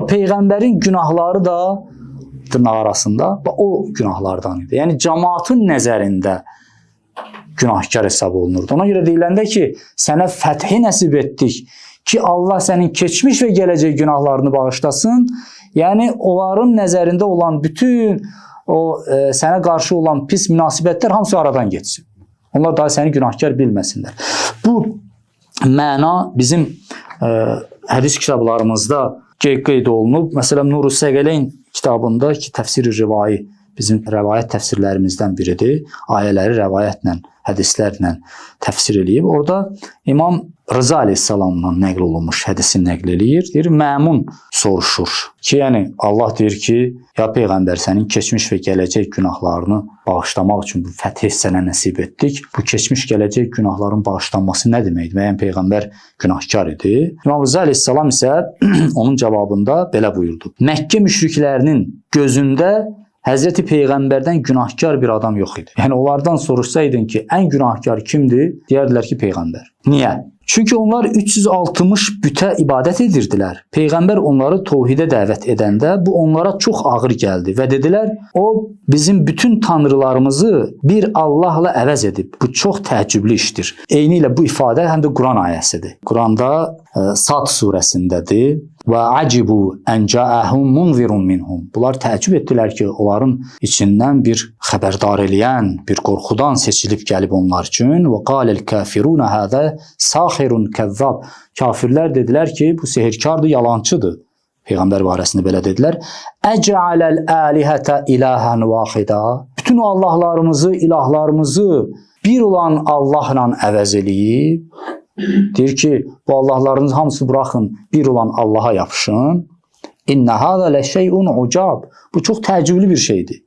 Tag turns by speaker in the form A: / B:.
A: Peyğəmbərin günahları da dırnaq arasında o günahlardan idi. Yəni cəmaatın nəzərində günahkar hesab olunurdu. Ona görə deyiləndə ki, sənə fəthi nəsib etdik ki, Allah sənin keçmiş və gələcək günahlarını bağışlasın. Yəni onların nəzərində olan bütün o sənə qarşı olan pis münasibətlər hamısı aradan geçsin. Onlar daha səni günahkar bilməsinlər. Bu məna bizim hədis kitablarımızda qeyd olunub. Məsələn, Nur-u Səqələyn kitabında ki, təfsir-i rivayı bizim rəvayət təfsirlərimizdən biridir. Ayələri rəvayətlə, hədislərlə təfsir eləyib. Orada İmam Rıza əleyhissalamdan nəql olunmuş hədisi nəql eləyir. Deyir, Məmun soruşur ki, yəni Allah deyir ki, ya Peyğəmbər sənin keçmiş və gələcək günahlarını bağışlamaq üçün bu fəthi sənə nəsib etdik. Bu keçmiş gələcək günahların bağışlanması nə deməkdir? Müəyyən Peyğəmbər günahkar idi. İmam Rıza əleyhissalam isə onun cavabında belə buyurdu. Məkkə müşriklərinin gözündə Həzrəti Peyğəmbərdən günahkar bir adam yox idi. Yəni onlardan soruşsaydın ki, ən günahkar kimdir? Deyərdilər ki, Peyğəmbər. Niyə? Çünki onlar 360 bütə ibadət edirdilər. Peyğəmbər onları tövhidə dəvət edəndə bu onlara çox ağır gəldi və dedilər, o bizim bütün tanrılarımızı bir Allahla əvəz edib. Bu çox təəccüblü işdir. Eynilə bu ifadə həm də Quran ayəsidir. Quranda Sad surəsindədir. Və acibu ən ca'ahum munzirun minhum. Bunlar təəccüb etdilər ki, onların içindən bir xəbərdar eləyən, bir qorxudan seçilib gəlib onlar üçün. Və qalel kafirun hada sahirun kəzzab. Kafirlər dedilər ki, bu sehirkardır, yalancıdır. Peyğəmbər barəsində belə dedilər. Əc'aləl əlihətə ilahən vahida. Bütün o Allahlarımızı, ilahlarımızı bir olan Allahla əvəz eləyib. Deyir ki, bu Allahlarınız hamısı buraxın, bir olan Allaha yapışın. İnnə hada ləşeyun ucab. Bu çox təəccüblü bir şeydir.